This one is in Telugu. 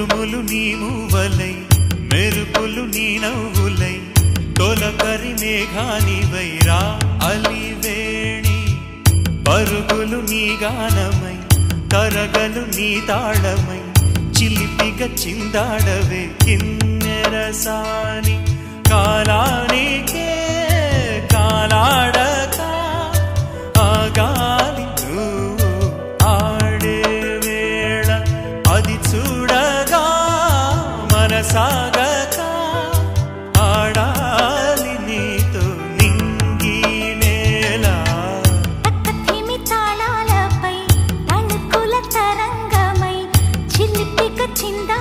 ఉరుములు నీ మూవలై మెరుపులు నీ నవ్వులై తొలకరి మేఘానివై రా అలివేణి పరుగులు నీ గానమై తరగలు నీ తాళమై చిలిపిగా చిందాడవే కిన్నెరసాని కాలానికే కాలాడక ఆగాలి నువ్వు ఆడే వేళ అది చూడగా మనసాగక ఆడాలి నీతో నింగి నేల తక్కతిమి తాళాలపై తళుకుల తరంగమై చిలిపిక చిందా